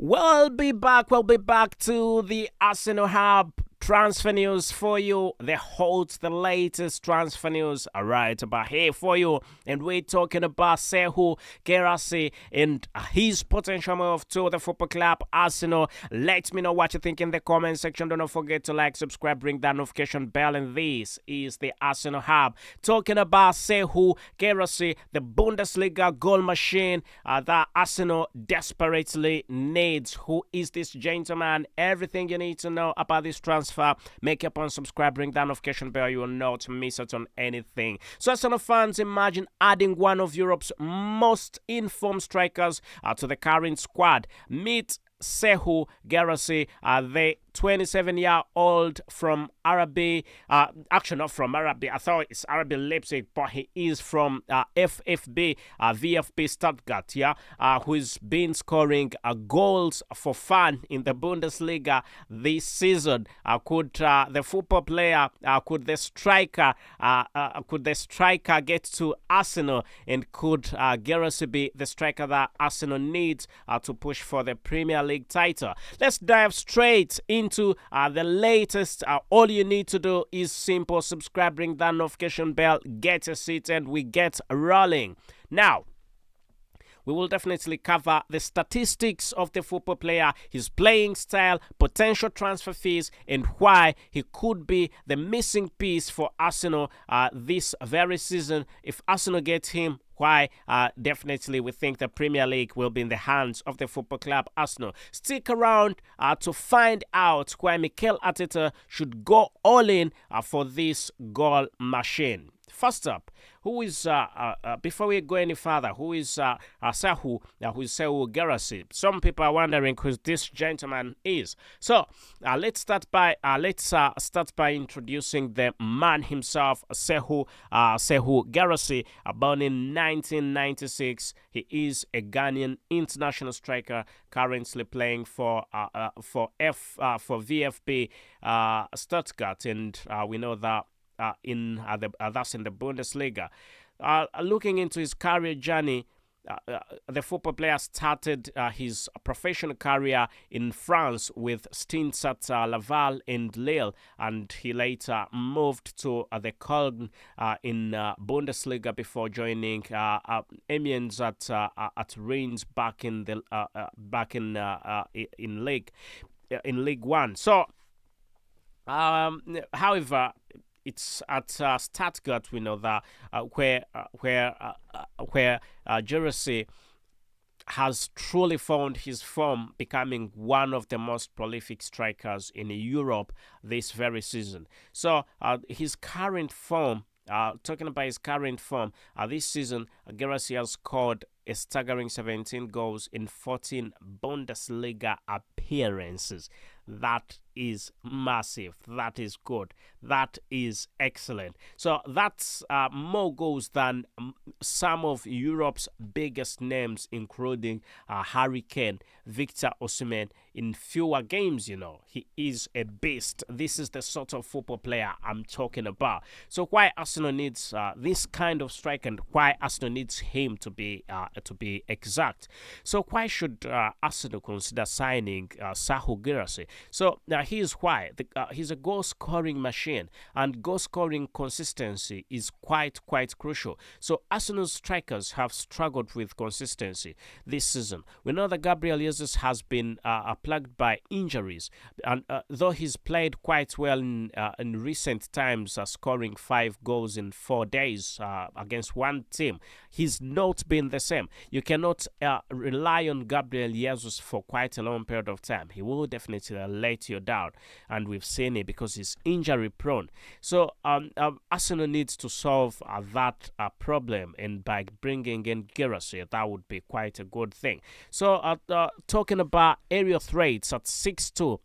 We'll be back. We'll be back to the Arsenal Hub transfer news for you. The the latest transfer news right about here for you. And we're talking about SERHOU, GUIRASSY, and his potential move to the football club Arsenal. Let me know what you think in the comment section. Don't forget to like, subscribe, ring that notification bell. And this is the Arsenal Hub. Talking about SERHOU, GUIRASSY, the Bundesliga goal machine that Arsenal desperately needs. Who is this gentleman? Everything you need to know about this transfer. Make up on subscribe, ring that notification bell. You will not miss out on anything. So, Arsenal fans, imagine adding one of Europe's most informed strikers to the current squad. Meet SERHOU GUIRASSY, the 27-year-old from RB, actually not from RB, I thought it's RB Leipzig, but he is from FFB, VfB Stuttgart, who's been scoring goals for fun in the Bundesliga this season. Could the football player, could the striker get to Arsenal, and could GUIRASSY be the striker that Arsenal needs to push for the Premier League title? Let's dive straight into the latest. All you need to do is simple: subscribe, ring that notification bell, get a seat, and we get rolling. Now, we will definitely cover the statistics of the football player, his playing style, potential transfer fees, and why he could be the missing piece for Arsenal this very season. If Arsenal get him, why definitely we think the Premier League will be in the hands of the football club Arsenal. Stick around to find out why Mikel Arteta should go all in for this goal machine. First up, who is, before we go any further, who is SERHOU, who is SERHOU GUIRASSY? Some people are wondering who this gentleman is. So let's start by introducing the man himself, SERHOU GUIRASSY, born in 1996. He is a Ghanaian international striker currently playing for VfB Stuttgart, and we know that that's in the Bundesliga. Looking into his career journey, the football player started his professional career in France with stints at Laval and Lille, and he later moved to the Köln in Bundesliga before joining Amiens at Reims back in League One. So, however, it's at Stuttgart, we know that where GUIRASSY has truly found his form, becoming one of the most prolific strikers in Europe this very season. So his current form, talking about his current form, this season, GUIRASSY has scored a staggering 17 goals in 14 Bundesliga appearances. That is massive. That is good. That is excellent. So that's more goals than some of Europe's biggest names, including Harry Kane, Victor Osimhen, in fewer games. He is a beast. This is the sort of football player I'm talking about. So why Arsenal needs this kind of striker, and why Arsenal needs him to be exact. So why should Arsenal consider signing SERHOU GUIRASSY? So here's why. He's a goal-scoring machine, and goal-scoring consistency is quite crucial. So Arsenal's strikers have struggled with consistency this season. We know that Gabriel Jesus has been plagued by injuries, and though he's played quite well in recent times, scoring 5 goals in 4 days against one team, he's not been the same. You cannot rely on Gabriel Jesus for quite a long period of time. He will definitely let you down, and we've seen it because he's injury prone. So Arsenal needs to solve that problem, and by bringing in GUIRASSY, that would be quite a good thing. So talking about aerial threats at 6'2",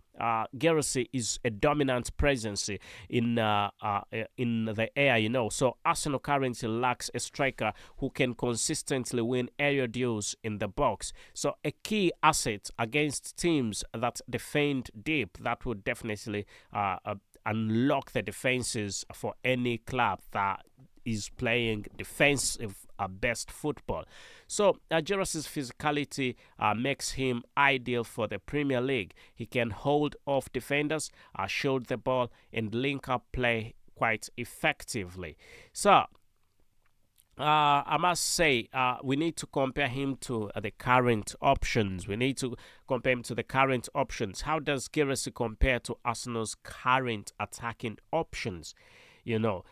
GUIRASSY is a dominant presence in the air, So Arsenal currently lacks a striker who can consistently win aerial duels in the box. So a key asset against teams that defend deep, that would definitely unlock the defenses for any club that is playing defensive best football. So Guirassy's physicality makes him ideal for the Premier League. He can hold off defenders, shoot the ball, and link up play quite effectively. So I must say, we need to compare him to the current options. We need to compare him to the current options. How does Guirassy compare to Arsenal's current attacking options?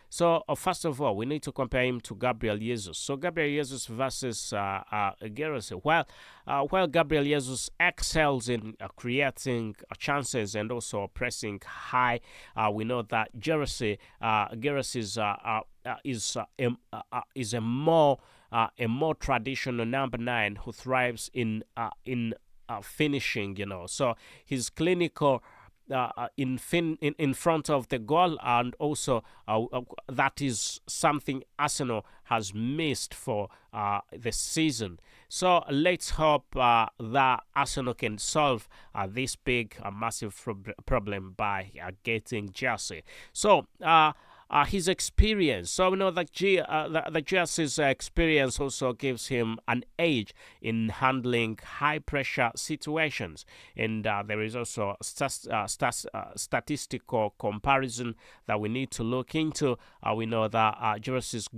So first of all, we need to compare him to Gabriel Jesus. So Gabriel Jesus versus Guirassy. While Gabriel Jesus excels in creating chances and also pressing high, we know that Guirassy is a more traditional number 9 who thrives in finishing. So he's clinical in front of the goal, and also that is something Arsenal has missed for the season. So let's hope that Arsenal can solve this big, massive problem by getting Guirassy. So his experience. So we know that Guirassy's experience also gives him an edge in handling high pressure situations, and there is also statistical comparison that we need to look into. We know that Guirassy's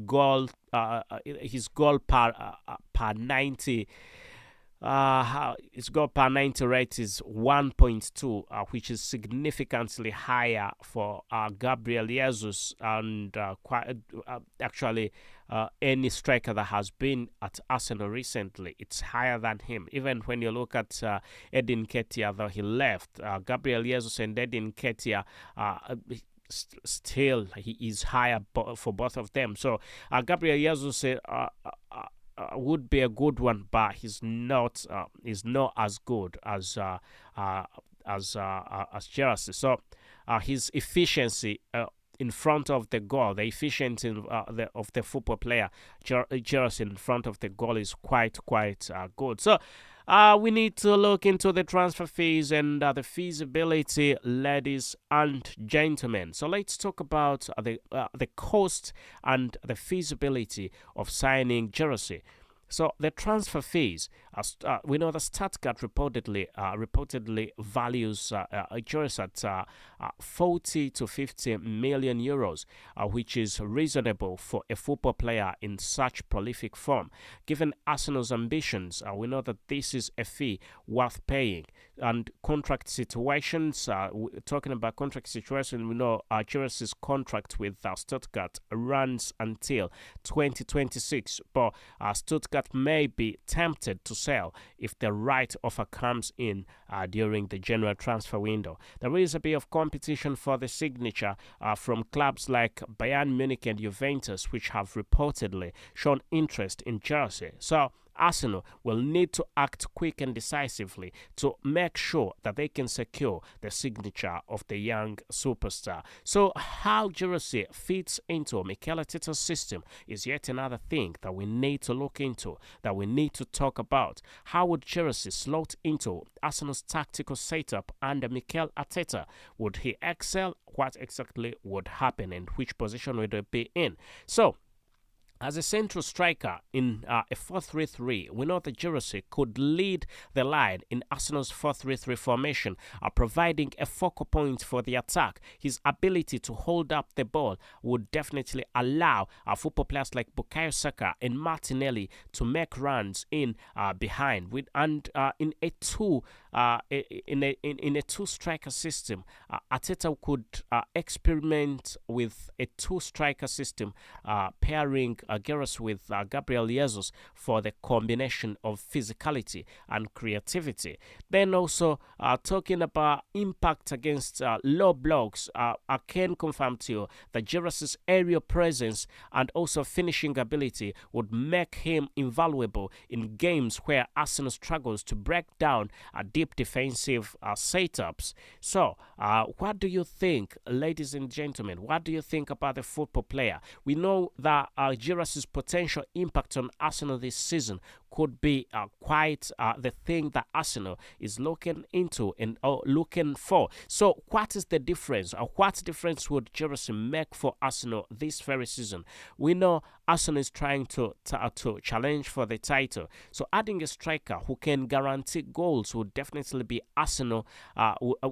his goal per 90. His goal per 90 rate is 1.2, which is significantly higher for Gabriel Jesus and actually any striker that has been at Arsenal recently. It's higher than him. Even when you look at Edin Ketia, though he left, Gabriel Jesus and Edin Ketia still he is higher for both of them. So Gabriel Jesus would be a good one, but he's not as good as Guirassy. So his efficiency in front of the goal, the efficiency of the football player Guirassy in front of the goal is quite good. So we need to look into the transfer fees and the feasibility, ladies and gentlemen. So let's talk about the cost and the feasibility of signing Guirassy. So the transfer fees, we know that Stuttgart reportedly values Guirassy at 40 to 50 million euros, which is reasonable for a football player in such prolific form. Given Arsenal's ambitions, we know that this is a fee worth paying. And contract situations, talking about contract situation, we know Guirassy's contract with Stuttgart runs until 2026, but Stuttgart may be tempted to sell if the right offer comes in during the January transfer window. There is a bit of competition for the signature from clubs like Bayern Munich and Juventus, which have reportedly shown interest in Guirassy. So Arsenal will need to act quick and decisively to make sure that they can secure the signature of the young superstar. So how Guirassy fits into Mikel Arteta's system is yet another thing that we need to look into, that we need to talk about. How would Guirassy slot into Arsenal's tactical setup under Mikel Arteta? Would he excel? What exactly would happen, and which position would it be in? So as a central striker in a 4-3-3, we know that Guirassy could lead the line in Arsenal's 4-3-3 formation, providing a focal point for the attack. His ability to hold up the ball would definitely allow football players like Bukayo Saka and Martinelli to make runs in behind. In a two-striker system, Arteta could experiment with a two-striker system, pairing Guirassy with Gabriel Jesus for the combination of physicality and creativity. Then also talking about impact against low blocks, I can confirm to you that Guirassy's aerial presence and also finishing ability would make him invaluable in games where Arsenal struggles to break down deep defensive setups. So what do you think, ladies and gentlemen? What do you think about the football player? We know that Guirassy's potential impact on Arsenal this season could be quite the thing that Arsenal is looking into and looking for. So, what is the difference? What difference would Guirassy make for Arsenal this very season? We know Arsenal is trying to challenge for the title. So, adding a striker who can guarantee goals would definitely be Arsenal.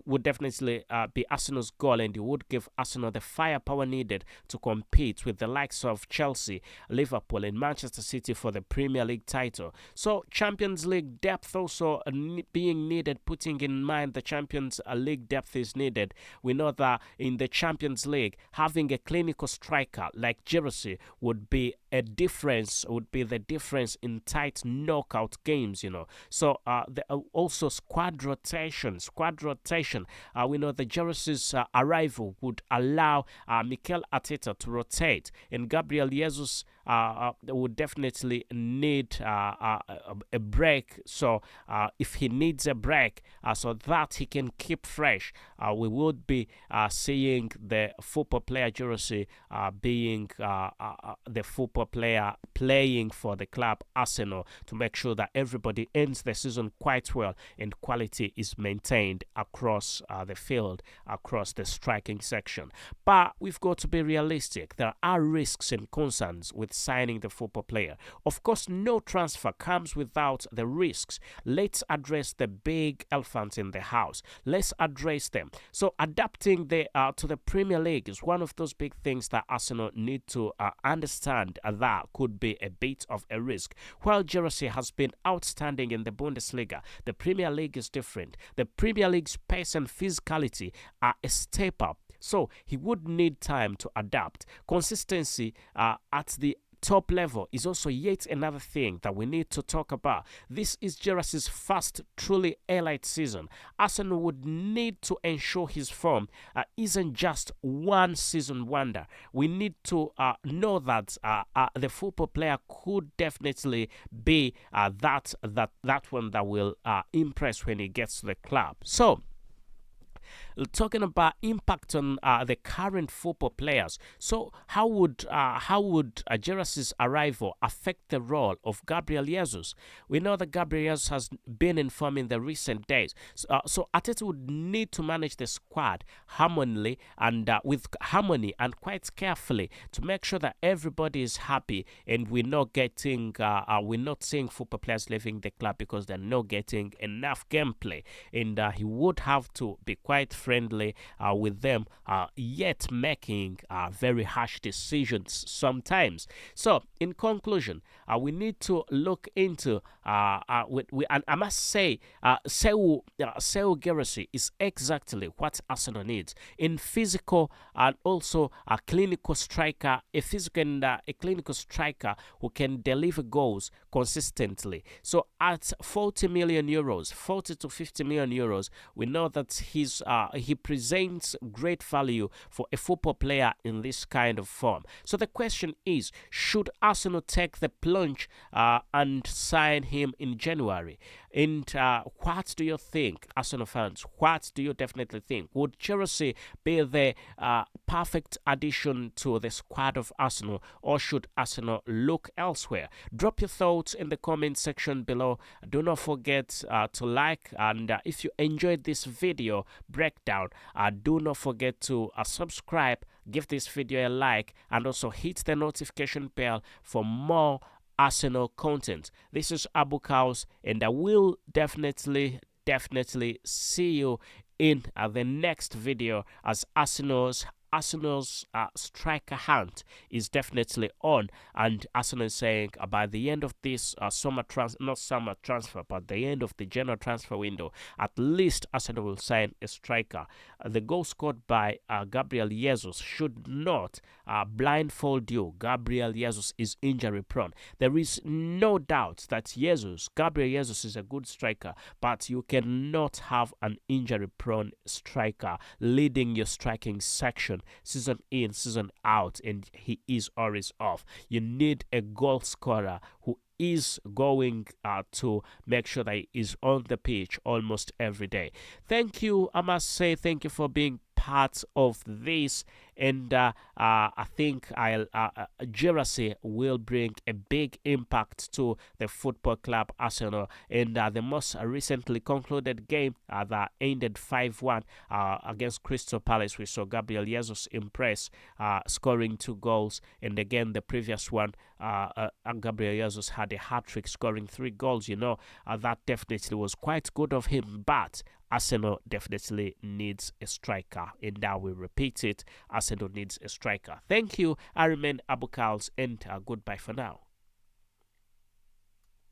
Would definitely be Arsenal's goal, and it would give Arsenal the firepower needed to compete with the likes of Chelsea, Liverpool, and Manchester City for the Premier League title. So, Champions League depth also being needed, putting in mind the Champions League depth is needed. We know that in the Champions League, having a clinical striker like Guirassy would be the difference in tight knockout games, So, also squad rotation. We know the Guirassy's arrival would allow Mikel Arteta to rotate, and Gabriel Jesus would definitely need a break. So if he needs a break, so that he can keep fresh, we would be seeing the football player Guirassy being the football player playing for the club Arsenal to make sure that everybody ends the season quite well and quality is maintained across the field, across the striking section. But we've got to be realistic. There are risks and concerns with signing the football player. Of course, no transfer comes without the risks. Let's address the big elephants in the house. Let's address them. So adapting to the Premier League is one of those big things that Arsenal need to understand that could be a bit of a risk. While Guirassy has been outstanding in the Bundesliga, the Premier League is different. The Premier League's pace and physicality are a step up. So he would need time to adapt. Consistency at the top level is also yet another thing that we need to talk about. This is Guirassy's first truly elite season. Arsenal would need to ensure his form isn't just one season wonder. We need to know that the football player could definitely be that one that will impress when he gets to the club. So, talking about impact on the current football players. So how would Guirassy's arrival affect the role of Gabriel Jesus? We know that Gabriel Jesus has been in form in the recent days. So Arteta would need to manage the squad harmoniously and with harmony and quite carefully to make sure that everybody is happy and we're not seeing football players leaving the club because they're not getting enough gameplay. And he would have to be quite friendly with them, yet making very harsh decisions sometimes. So, in conclusion, we need to look into, and I must say, SERHOU Guirassy is exactly what Arsenal needs in physical and also a clinical striker, a physical and a clinical striker who can deliver goals consistently. So, at 40 to 50 million euros, we know that he presents great value for a football player in this kind of form. So the question is, should Arsenal take the plunge and sign him in January? And what do you think, Arsenal fans? What do you definitely think? Would Guirassy be the perfect addition to the squad of Arsenal, or should Arsenal look elsewhere? Drop your thoughts in the comment section below. Do not forget to like, and if you enjoyed this video breakdown, do not forget to subscribe, give this video a like, and also hit the notification bell for more Arsenal content. This is Abu Kaus, and I will definitely see you in the next video as Arsenal's striker hunt is definitely on, and Arsenal is saying by the end of this but the end of the general transfer window, at least Arsenal will sign a striker. The goal scored by Gabriel Jesus should not blindfold you. Gabriel Jesus is injury prone. There is no doubt that Gabriel Jesus is a good striker, but you cannot have an injury prone striker leading your striking section season in, season out, and he is always off. You need a goal scorer who is going to make sure that he is on the pitch almost every day. Thank you. I must say thank you for being part of this, and I think GUIRASSY will bring a big impact to the football club Arsenal. And the most recently concluded game that ended 5-1 against Crystal Palace, we saw Gabriel Jesus impress, scoring 2 goals. And again, the previous one, Gabriel Jesus had a hat trick, scoring 3 goals. That definitely was quite good of him. But Arsenal definitely needs a striker, and I will repeat it: Arsenal needs a striker. Thank you. I remain Abu Kals, and goodbye for now.